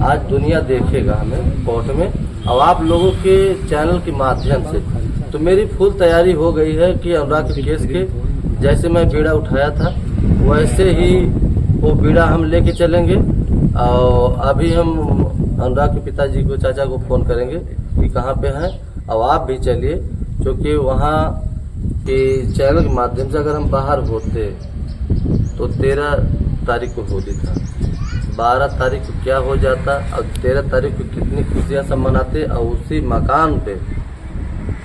आज दुनिया देखेगा हमें कोर्ट में और आप लोगों के चैनल के माध्यम से। तो मेरी फुल तैयारी हो गई है कि अनुराग के केस के जैसे मैं बीड़ा उठाया था वैसे ही वो बीड़ा हम लेके चलेंगे। और अभी हम अनुराग के पिताजी को, चाचा को फोन करेंगे कि कहाँ पे हैं, और आप भी चलिए, क्योंकि वहाँ के चैनल के माध्यम से अगर हम बाहर होते तो 13 तारीख को होली था, 12 तारीख को क्या हो जाता और 13 तारीख को कितनी खुशियाँ सब मनाते और उसी मकान पे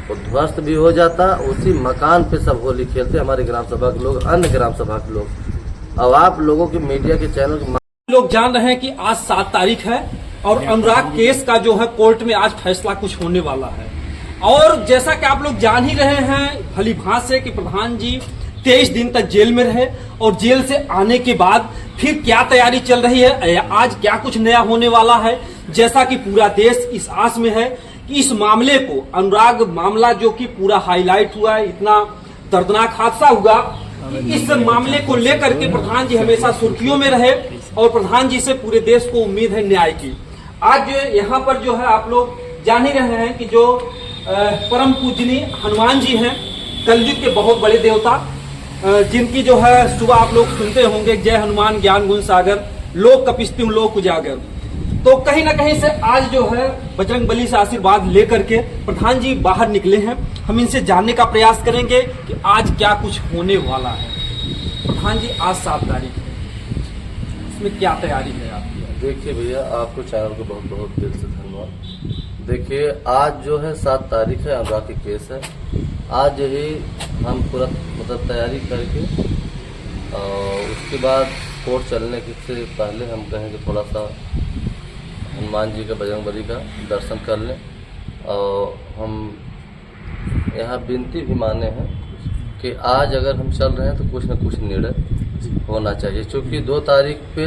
वो ध्वस्त भी हो जाता, उसी मकान पे सब होली खेलते हमारे ग्राम सभा के लोग, अन्य ग्राम सभा के लोग। और आप लोगों के मीडिया के चैनल के लोग जान रहे हैं कि आज 7 तारीख है और अनुराग केस का जो है कोर्ट में आज फैसला कुछ होने वाला है। और जैसा कि आप लोग जान ही रहे हैं भली भांति से कि प्रधान जी 23 दिन तक जेल में रहे और जेल से आने के बाद फिर क्या तैयारी चल रही है, आज क्या कुछ नया होने वाला है। जैसा कि पूरा देश इस आस में है कि इस मामले को, अनुराग मामला जो कि पूरा हाईलाइट हुआ है, इतना दर्दनाक हादसा हुआ, इस मामले को लेकर के प्रधान जी हमेशा सुर्खियों में रहे और प्रधान जी से पूरे देश को उम्मीद है न्याय की। आज यहाँ पर जो है आप लोग जान ही रहे हैं कि जो परम पूजनीय हनुमान जी हैं, कलयुग के बहुत बड़े देवता, जिनकी जो है सुबह आप लोग सुनते होंगे जय हनुमान ज्ञान गुण सागर, लोक कपिस्तुम लोक उजागर। तो कहीं ना कहीं से आज जो है बजरंगबली से आशीर्वाद लेकर के प्रधान जी बाहर निकले हैं। हम इनसे जानने का प्रयास करेंगे कि आज क्या कुछ होने वाला है। प्रधान जी आज 7 तारीख है, इसमें क्या तैयारी है आपकी? देखिए भैया, आपको चैनल को बहुत बहुत दिल से धन्यवाद। देखिए आज जो है 7 तारीख है, अनुराग की केस है। आज यही हम पूरा मतलब तैयारी करके और उसके बाद कोर्ट चलने से पहले हम कहेंगे थोड़ा सा हनुमान जी का, बजरंगबली का दर्शन कर लें। और हम यहाँ विनती भी माने हैं कि आज अगर हम चल रहे हैं तो कुछ न कुछ निर्णय होना चाहिए, क्योंकि 2 तारीख पे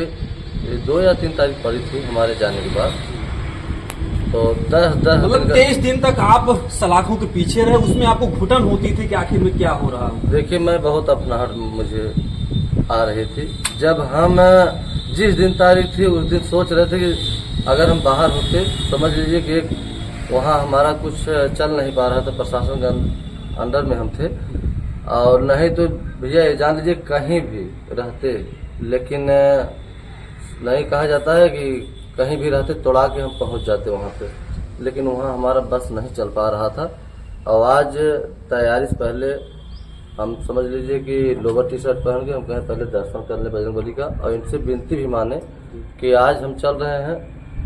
2 या 3 तारीख पड़ी थी हमारे जाने के बाद। तो 10 मतलब 23 दिन तक आप सलाखों के पीछे रहे, उसमें आपको घुटन होती थी कि आखिर में क्या हो रहा है? देखिए मैं बहुत अपनाहट मुझे आ रही थी। जब हम जिस दिन तारीख थी उस दिन सोच रहे थे कि अगर हम बाहर होते, समझ लीजिए कि वहाँ हमारा कुछ चल नहीं पा रहा था, प्रशासन के अंडर में हम थे, और नहीं तो भैया जान लीजिए कहीं भी रहते, लेकिन नहीं कहा जाता है कि कहीं भी रहते तोड़ा के हम पहुँच जाते वहाँ पे, लेकिन वहाँ हमारा बस नहीं चल पा रहा था। और आज तैयारी से पहले हम समझ लीजिए कि लोअर टी शर्ट पहन के हम कहें पहले दर्शन कर ले बजरंगबली का, और इनसे विनती भी माने कि आज हम चल रहे हैं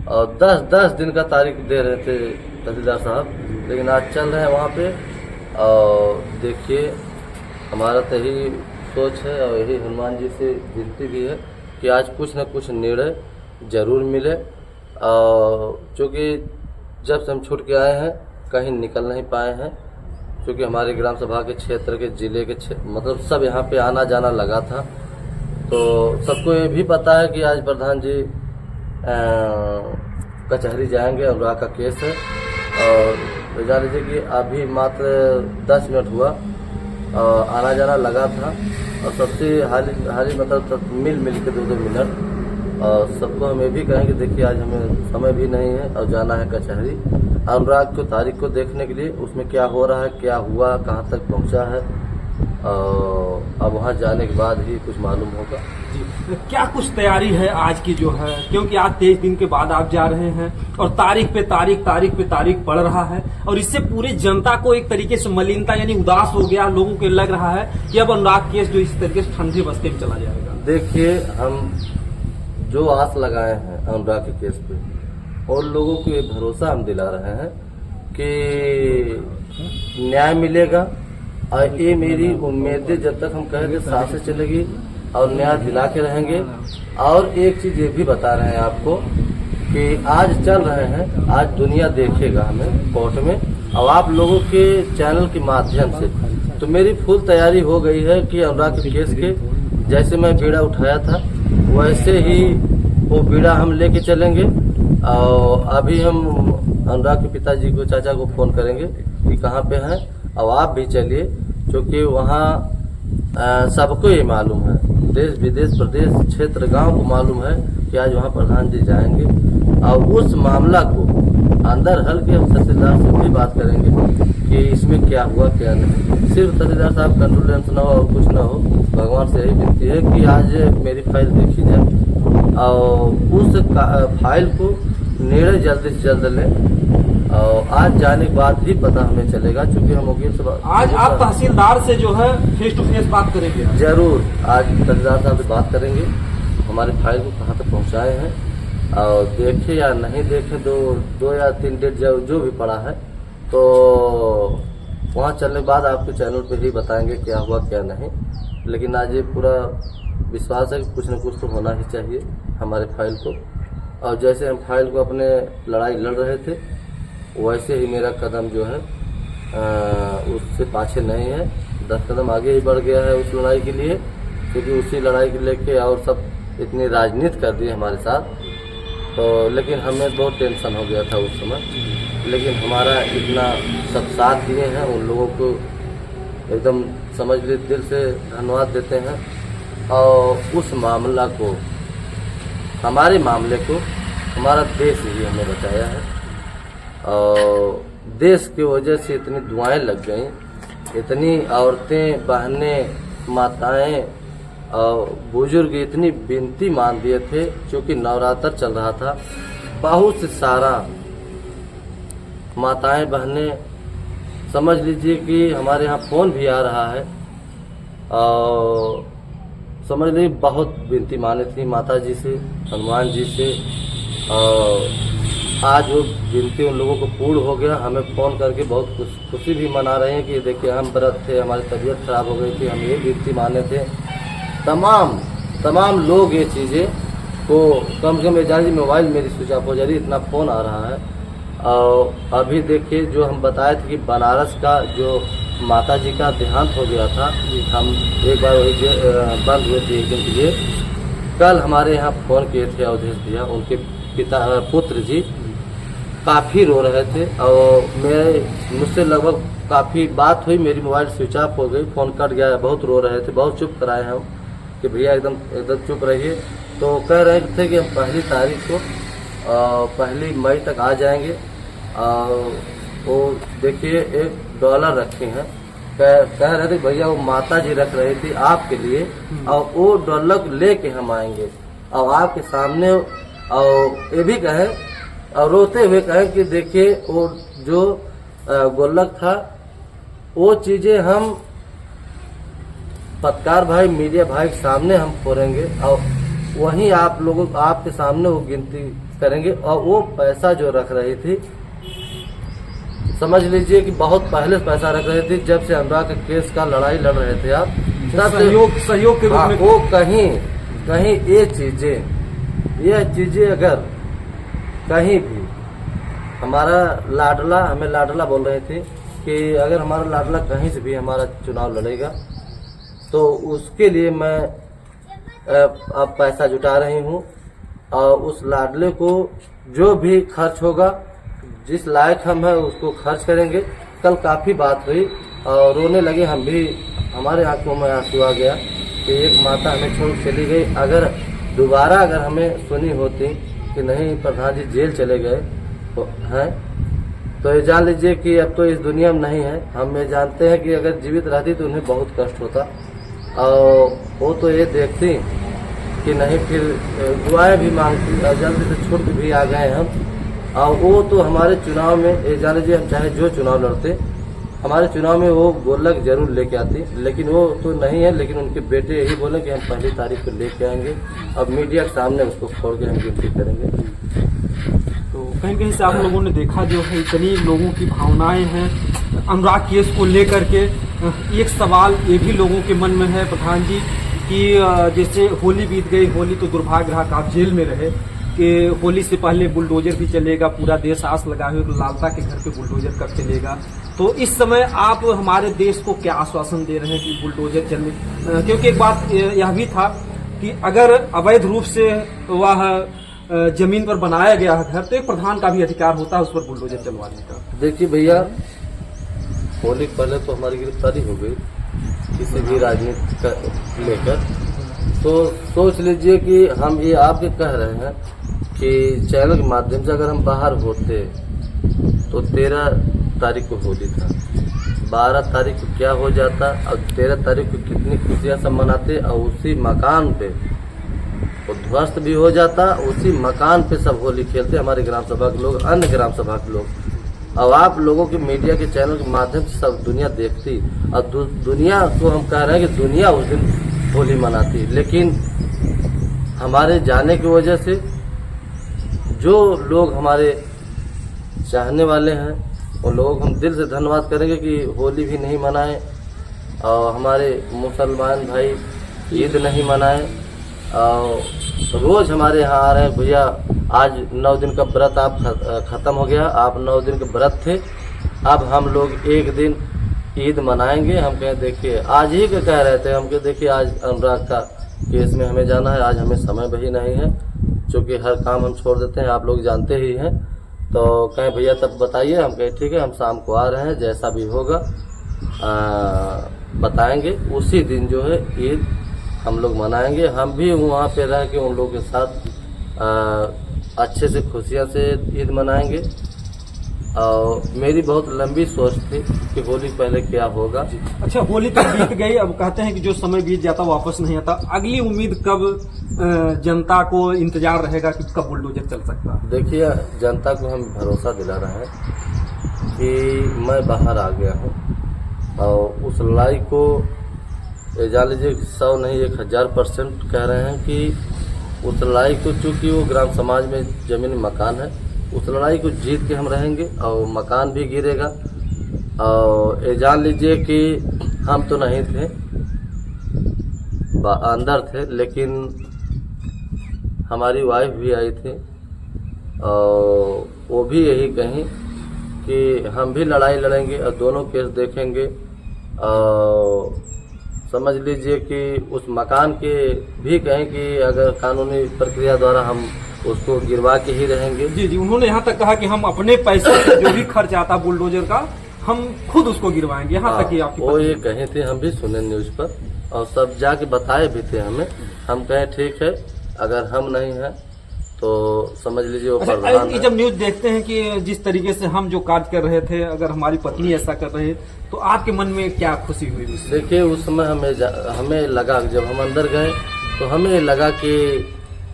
और 10 दिन का तारीख दे रहे थे तहसीलदार साहब, लेकिन आज चल रहे हैं वहाँ पे। और देखिए हमारा तो यही सोच है और यही हनुमान जी से विनती भी है कि आज कुछ न कुछ निर्णय जरूर मिले। और चूँकि जब से हम छूट के आए हैं कहीं निकल नहीं पाए हैं, क्योंकि हमारे ग्राम सभा के क्षेत्र के जिले के मतलब सब यहाँ पे आना जाना लगा था। तो सबको ये भी पता है कि आज प्रधान जी कचहरी जाएंगे, अनुराग का केस है। और जान लीजिए कि अभी मात्र 10 मिनट हुआ और आना जाना लगा था, और सबसे हाली मतलब मिल के 2-2 मिनट। और सबको हम ये भी कहेंगे देखिए आज हमें समय भी नहीं है और जाना है कचहरी अनुराग को तारीख को देखने के लिए, उसमें क्या हो रहा है, क्या हुआ, कहाँ तक पहुँचा है। अब वहाँ जाने के बाद ही कुछ मालूम होगा। जी, क्या कुछ तैयारी है आज की जो है, क्योंकि आज 23 दिन के बाद आप जा रहे हैं और तारीख पे तारीख पड़ रहा है, और इससे पूरी जनता को एक तरीके से मलिनता यानी उदास हो गया, लोगों को लग रहा है कि अब अनुराग केस जो इस तरीके से ठंडे बस्ते में चला जाएगा। देखिए हम जो आस लगाए हैं अनुराग के केस पे, और लोगों को ये भरोसा हम दिला रहे हैं कि न्याय मिलेगा। और ये मेरी उम्मीद है, जब तक हम कहेंगे सांसें चलेगी और न्याय दिला के रहेंगे। और एक चीज ये भी बता रहे हैं आपको कि आज चल रहे हैं, आज दुनिया देखेगा हमें कोर्ट में और आप लोगों के चैनल के माध्यम से। तो मेरी फुल तैयारी हो गई है कि अनुराग के केस के जैसे मैं बीड़ा उठाया था वैसे ही वो बीड़ा हम लेके चलेंगे। और अभी हम अनुराग के पिताजी को, चाचा को फोन करेंगे कि कहाँ पे हैं, और आप भी चलिए, क्योंकि वहाँ सबको ये मालूम है, देश विदेश प्रदेश क्षेत्र गांव को मालूम है कि आज वहाँ प्रधान जी जाएंगे। और उस मामला को अंदर हल के हम तहसीलदार से भी बात करेंगे कि इसमें क्या हुआ क्या नहीं। सिर्फ तहसीलदार साहब कंट्रोलेंस ना हो और कुछ ना हो, भगवान से यही विनती है कि आज मेरी फाइल देखी जाए और उस फाइल को निर्णय जल्द से जल्द लें। और आज जाने के बाद ही पता हमें चलेगा, क्योंकि हम वकील से आज आप तहसीलदार से जो है फेस टू फेस बात करेंगे? जरूर, आज तहसीलदार साहब से बात करेंगे, हमारे फाइल को कहाँ तक पहुँचाए हैं और देखे या नहीं देखे, 2 या 3 डेट जो भी पड़ा है, तो वहाँ चलने के बाद आपके चैनल पे ही बताएंगे क्या हुआ क्या नहीं। लेकिन आज ये पूरा विश्वास है कि कुछ न कुछ तो होना ही चाहिए हमारे फाइल को। और जैसे हम फाइल को अपने लड़ाई लड़ रहे थे, वैसे ही मेरा कदम जो है उससे पाछे नहीं है, 10 कदम आगे ही बढ़ गया है उस लड़ाई के लिए, क्योंकि उसी लड़ाई को लेके और सब इतनी राजनीति कर दी हमारे साथ। तो लेकिन हमें बहुत टेंशन हो गया था उस समय, लेकिन हमारा इतना सब साथ दिए हैं, उन लोगों को एकदम समझ ली दिल से धन्यवाद देते हैं। और उस मामला को, हमारे मामले को हमारा देश ही हमें बचाया है और देश की वजह से इतनी दुआएं लग गई, इतनी औरतें, बहनें, माताएं और बुजुर्ग इतनी विनती मान दिए थे, क्योंकि नवरात्र चल रहा था। बहुत से सारा माताएं, बहनें, समझ लीजिए कि हमारे यहाँ फोन भी आ रहा है और समझ लीजिए बहुत विनती माने थी माता जी से, हनुमान जी से। और आज वो विनती उन लोगों को पूर्ण हो गया। हमें फ़ोन करके बहुत खुशी भी मना रहे हैं कि देखिए हम व्रत थे, हमारी तबीयत खराब हो गई थी, हम ये विनती माने थे। तमाम लोग ये चीज़ें को कम से कम जानी मोबाइल मेरी स्विच ऑफ हो जा रही, इतना फ़ोन आ रहा है। और अभी देखिए जो हम बताए थे कि बनारस का जो माता जी का देहांत हो गया था, हम एक बार बंद हुए थे एक दिन के लिए। कल हमारे यहाँ फ़ोन किए थे अवधेश भैया, उनके पुत्र जी काफ़ी रो रहे थे और मुझसे लगभग काफ़ी बात हुई, मेरी मोबाइल स्विच ऑफ हो गई, फ़ोन कट गया, बहुत रो रहे थे, बहुत चुप कराए हम कि भैया एकदम चुप रहिए। तो कह रहे थे कि हम 1 तारीख को 1 मई तक आ जाएंगे। और वो देखिए $1 रखे हैं, कह रहे थे भैया वो माता जी रख रही थी आपके लिए और वो $1 लेके हम आएंगे और आपके सामने। और ये भी कहे और रोते हुए कहे कि देखिए वो जो गुल्लक था, वो चीजें हम पत्रकार भाई, मीडिया भाई के सामने हम फोड़ेंगे और वहीं आप लोगों को आपके सामने वो गिनती करेंगे। और वो पैसा जो रख रही थी, समझ लीजिए कि बहुत पहले पैसा रख रहे थे, जब से अनुराग के केस का लड़ाई लड़ रहे थे आप, सहयोग के रूप में। वो कहीं ये चीजें अगर कहीं भी हमारा लाडला, हमें लाडला बोल रहे थे कि अगर हमारा लाडला कहीं से भी हमारा चुनाव लड़ेगा तो उसके लिए मैं अब पैसा जुटा रही हूँ और उस लाडले को जो भी खर्च होगा, जिस लायक हम है उसको खर्च करेंगे। कल काफ़ी बात हुई और रोने लगे हम भी, हमारे आंखों में आंसू आ गया कि एक माता हमें छोड़ चली गई। अगर दोबारा हमें सुनी होती कि नहीं प्रधान जी जेल चले गए तो हैं, तो ये जान लीजिए कि अब तो इस दुनिया में नहीं है। हम ये जानते हैं कि अगर जीवित रहती तो उन्हें बहुत कष्ट होता और वो तो ये देखती कि नहीं, फिर दुआएं भी मांगती और जल्दी से छूट भी आ गए हम। और वो तो हमारे चुनाव में ये जान लीजिए, हम चाहे जो चुनाव लड़ते, हमारे चुनाव में वो गोलक जरूर लेके आती, लेकिन वो तो नहीं है। लेकिन उनके बेटे यही बोले कि हम 1 तारीख को लेके आएंगे, अब मीडिया के सामने उसको छोड़ के हम गिनती करेंगे। तो कहीं से आप लोगों ने देखा जो है इतनी लोगों की भावनाएं हैं अनुराग केस को लेकर के। एक सवाल ये भी लोगों के मन में है प्रधान जी कि जैसे होली बीत गई, होली तो दुर्भाग्य रहा, आप जेल में रहे, कि होली से पहले बुलडोजर भी चलेगा, पूरा देश आस लगाए हुए लालता के घर पे बुलडोजर कब चलेगा। तो इस समय आप हमारे देश को क्या आश्वासन दे रहे हैं कि बुलडोजर चलने, क्योंकि एक बात यह भी था कि अगर अवैध रूप से वह जमीन पर बनाया गया है घर, तो एक प्रधान का भी अधिकार होता है उस पर बुलडोजर चलवाने का। देखिए भैया, होली पहले तो हमारी गिरफ्तारी हो गई किसी भी राजनीति का लेकर, तो सोच लीजिए कि हम ये आपके कह रहे हैं कि चैनल के माध्यम से अगर हम बाहर होते तो 13 तारीख को होली था, 12 तारीख को क्या हो जाता और 13 तारीख को कितनी खुशियाँ सब मनाते और उसी मकान पे वो ध्वस्त भी हो जाता, उसी मकान पे सब होली खेलते हमारे ग्राम सभा के लोग, अन्य ग्राम सभा के लोग। और आप लोगों के मीडिया के चैनल के माध्यम से सब दुनिया देखती और दुनिया को हम कह रहे हैं कि दुनिया उस दिन होली मनाती, लेकिन हमारे जाने की वजह से जो लोग हमारे चाहने वाले हैं उन लोगों को हम दिल से धन्यवाद करेंगे कि होली भी नहीं मनाए और हमारे मुसलमान भाई ईद नहीं मनाए। और रोज हमारे यहाँ आ रहे हैं, भैया आज 9 दिन का व्रत आप खत्म हो गया, आप 9 दिन के व्रत थे, अब हम लोग एक दिन ईद मनाएंगे। हम कहें देखिए आज ही के कह रहे थे, हम कहे देखिए आज अनुराग का केस में हमें जाना है, आज हमें समय भी नहीं है, क्योंकि हर काम हम छोड़ देते हैं, आप लोग जानते ही हैं। तो कहें भैया तब बताइए, हम कहें ठीक है हम शाम को आ रहे हैं, जैसा भी होगा बताएंगे। उसी दिन जो है ईद हम लोग मनाएंगे। हम भी वहाँ पे रह के उन लोगों के साथ अच्छे से खुशियाँ से ईद मनाएंगे। और मेरी बहुत लंबी सोच थी कि होली पहले क्या होगा। अच्छा, होली तो बीत गई, अब कहते हैं कि जो समय बीत जाता वापस नहीं आता। अगली उम्मीद कब जनता को इंतजार रहेगा कि कब बुलडोजर चल सकता है? देखिए जनता को हम भरोसा दिला रहे हैं कि मैं बाहर आ गया हूँ और उस लड़ाई को जान लीजिए 100 नहीं 1000% कह रहे हैं कि उस लड़ाई को, चूँकि वो ग्राम समाज में जमीन मकान है, उस लड़ाई को जीत के हम रहेंगे और मकान भी गिरेगा। और ये जान लीजिए कि हम तो नहीं थे, अंदर थे, लेकिन हमारी वाइफ भी आई थी और वो भी यही कहीं कि हम भी लड़ाई लड़ेंगे और दोनों केस देखेंगे। और समझ लीजिए कि उस मकान के भी कहें कि अगर कानूनी प्रक्रिया द्वारा हम उसको गिरवा के ही रहेंगे। जी जी, उन्होंने यहाँ तक कहा कि हम अपने पैसे से जो भी खर्च आता बुलडोजर का हम खुद उसको गिरवाएंगे, यहाँ तक कि आपकी वो ये कहे थे, हम भी सुने न्यूज पर और सब जाके बताए भी थे हमें। हम कहें ठीक है अगर हम नहीं हैं तो समझ लीजिए वो प्रधान है। जब न्यूज देखते हैं कि जिस तरीके से हम जो कार्य कर रहे थे, अगर हमारी पत्नी ऐसा कर रही तो आपके मन में क्या खुशी हुई? देखिए उस समय हमें लगा, जब हम अंदर गए तो हमें लगा कि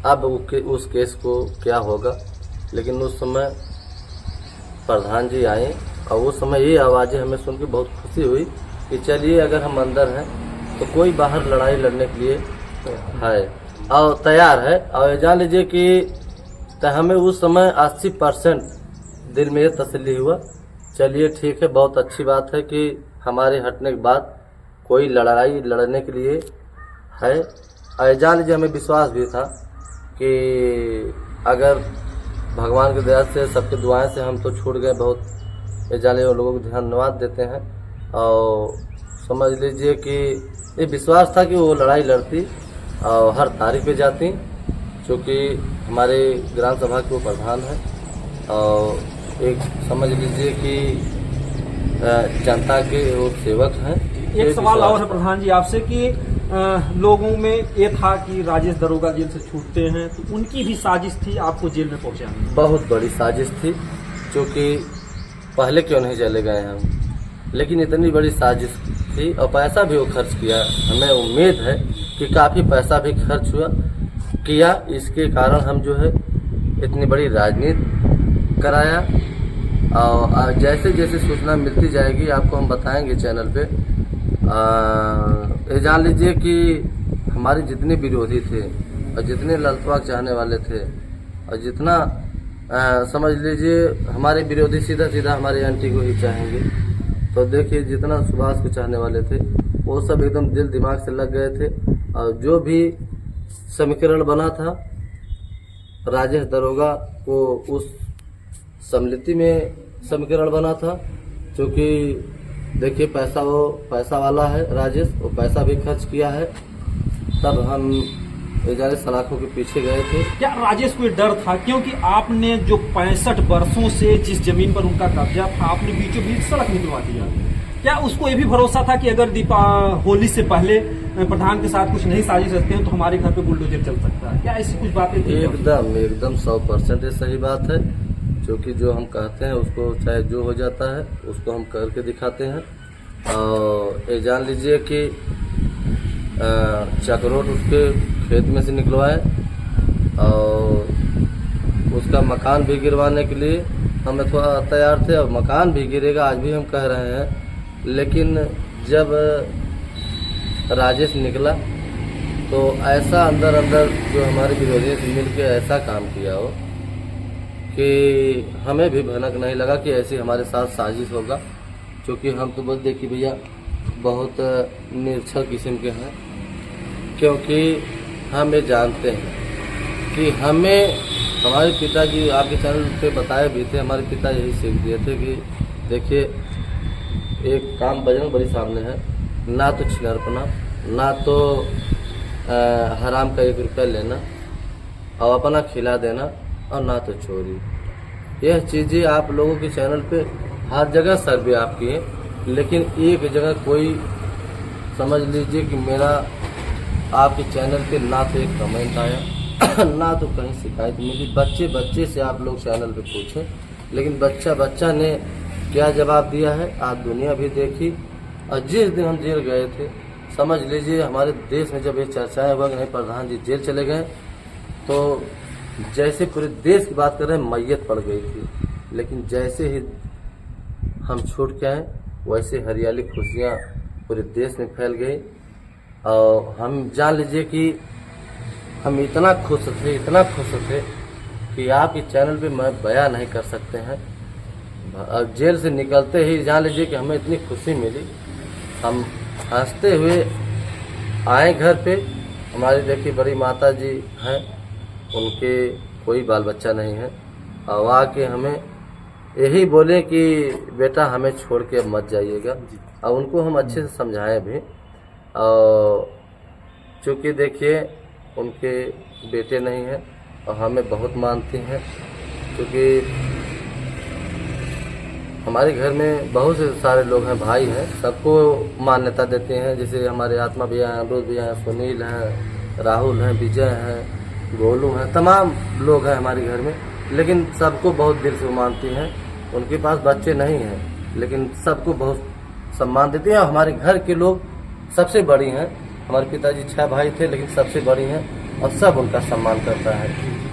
अब उस केस को क्या होगा, लेकिन उस समय प्रधान जी आए और उस समय ये आवाज़ें हमें सुन के बहुत खुशी हुई कि चलिए अगर हम अंदर हैं तो कोई बाहर लड़ाई लड़ने के लिए है और तैयार है। और जान लीजिए कि हमें उस समय 80% दिल में ये तसल्ली हुआ, चलिए ठीक है, बहुत अच्छी बात है कि हमारे हटने के बाद कोई लड़ाई लड़ने के लिए है। और जान लीजिए हमें विश्वास भी था कि अगर भगवान की दया से, सबके दुआएं से हम तो छूट गए बहुत, ये जाने उन लोगों को धन्यवाद देते हैं। और समझ लीजिए कि ये विश्वास था कि वो लड़ाई लड़ती और हर तारीख पे जाती, क्योंकि हमारे ग्राम सभा के वो प्रधान हैं और एक समझ लीजिए कि जनता के वो सेवक हैं। एक सवाल और है प्रधान जी आपसे कि लोगों में ये था कि राजेश दरोगा जेल से छूटते हैं तो उनकी भी साजिश थी आपको जेल में पहुंचाने? बहुत बड़ी साजिश थी, क्योंकि पहले क्यों नहीं चले गए हम, लेकिन इतनी बड़ी साजिश थी और पैसा भी वो खर्च किया। हमें उम्मीद है कि काफ़ी पैसा भी खर्च किया, इसके कारण हम जो है इतनी बड़ी राजनीति कराया। और जैसे जैसे सूचना मिलती जाएगी आपको हम बताएंगे चैनल पे। ये जान लीजिए कि हमारे जितने विरोधी थे और जितने ललतवा चाहने वाले थे और जितना समझ लीजिए हमारे विरोधी सीधा सीधा हमारे एंटी को ही चाहेंगे, तो देखिए जितना सुभाष को चाहने वाले थे वो सब एकदम दिल दिमाग से लग गए थे। और जो भी समीकरण बना था राजेश दरोगा को उस सम्मिलित में समीकरण बना था, क्योंकि देखिए पैसा वाला है राजेश, वो पैसा भी खर्च किया है, तब हम जाने सलाखों के पीछे गए थे। क्या राजेश को डर था, क्योंकि आपने जो 65 वर्षों से जिस जमीन पर उनका कब्जा था आपने बीचों बीच सड़क निकलवा दिया, क्या उसको ये भी भरोसा था कि अगर होली से पहले प्रधान के साथ कुछ नई साजिश रचते हैं तो हमारे घर पे बुलडोजर चल सकता है, क्या ऐसी कुछ बातें थी? एकदम 100% सही बात है, क्योंकि जो हम कहते हैं उसको चाहे जो हो जाता है उसको हम करके दिखाते हैं। और ये जान लीजिए कि चक्रोट उसके खेत में से निकलवाए और उसका मकान भी गिरवाने के लिए हमें थोड़ा तैयार थे, और मकान भी गिरेगा आज भी हम कह रहे हैं। लेकिन जब राजेश निकला तो ऐसा अंदर जो हमारे विरोधियों से मिल के ऐसा काम किया हो कि हमें भी भनक नहीं लगा कि ऐसी हमारे साथ साजिश होगा, क्योंकि हम तो बस देखिए भैया बहुत निरक्षर किस्म के हैं, क्योंकि हम ये जानते हैं कि हमें हमारे पिताजी आपके चैनल पे बताए भी थे, हमारे पिता यही सीख दिए थे कि देखिए एक काम बजरंगबली सामने है, ना तो छिनरपना, ना तो हराम का 1 रुपया लेना और अपना खिला देना, और ना तो चोरी। यह चीज़ें आप लोगों के चैनल पे हर जगह सर्वे आप किए, लेकिन एक जगह कोई समझ लीजिए कि मेरा आपके चैनल पे ना तो एक कमेंट आया ना तो कहीं शिकायत मिली। बच्चे से आप लोग चैनल पे पूछें, लेकिन बच्चा ने क्या जवाब दिया है आज दुनिया भी देखी। और जिस दिन हम जेल गए थे, समझ लीजिए हमारे देश में जब ये चर्चाएं हुआ कि नहीं प्रधान जी जेल चले गए, तो जैसे पूरे देश की बात कर रहे हैं मैयत पड़ गई थी। लेकिन जैसे ही हम छूट के आए वैसे हरियाली खुशियाँ पूरे देश में फैल गई। और हम जान लीजिए कि हम इतना खुश थे कि आपके चैनल पे मैं बयां नहीं कर सकते हैं। अब जेल से निकलते ही जान लीजिए कि हमें इतनी खुशी मिली, हम हंसते हुए आए घर पे। हमारी देखिए बड़ी माता जी हैं, उनके कोई बाल बच्चा नहीं है, और आके हमें यही बोले कि बेटा हमें छोड़ के अब मत जाइएगा। और उनको हम अच्छे से समझाएं भी, और चूँकि देखिए उनके बेटे नहीं हैं और हमें बहुत मानती हैं, क्योंकि हमारे घर में बहुत से सारे लोग हैं, भाई हैं, सबको मान्यता देते हैं। जैसे हमारे आत्मा भैया हैं, अमरूद भैया हैं, सुनील हैं, राहुल हैं, विजय हैं, गोलू हैं, तमाम लोग हैं हमारे घर में, लेकिन सबको बहुत दिल से मानती हैं। उनके पास बच्चे नहीं हैं, लेकिन सबको बहुत सम्मान देते हैं। हमारे घर के लोग सबसे बड़ी हैं, हमारे पिताजी 6 भाई थे, लेकिन सबसे बड़ी हैं और सब उनका सम्मान करता है।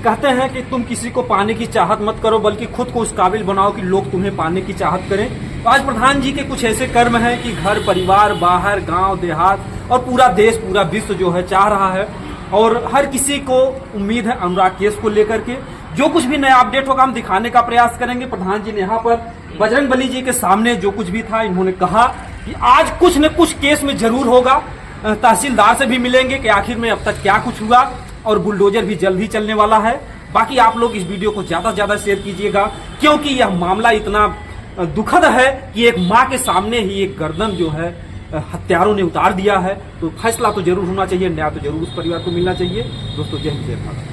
कहते हैं कि तुम किसी को पाने की चाहत मत करो, बल्कि खुद को उस काबिल बनाओ कि लोग तुम्हें पाने की चाहत करें। तो आज प्रधान जी के कुछ ऐसे कर्म हैं कि घर परिवार, बाहर, गांव, देहात और पूरा देश, पूरा विश्व जो है चाह रहा है, और हर किसी को उम्मीद है अनुराग केस को लेकर के जो कुछ भी नया अपडेट होगा हम दिखाने का प्रयास करेंगे। प्रधान जी ने यहाँ पर बजरंगबली जी के सामने जो कुछ भी था, इन्होंने कहा कि आज कुछ न कुछ केस में जरूर होगा। तहसीलदार से भी मिलेंगे कि आखिर में अब तक क्या कुछ हुआ, और बुलडोजर भी जल्द ही चलने वाला है। बाकी आप लोग इस वीडियो को ज्यादा से ज्यादा शेयर कीजिएगा, क्योंकि यह मामला इतना दुखद है कि एक माँ के सामने ही एक गर्दन जो है हत्यारों ने उतार दिया है। तो फैसला तो जरूर होना चाहिए, न्याय तो जरूर उस परिवार को मिलना चाहिए। दोस्तों जय हिंद जय भारत।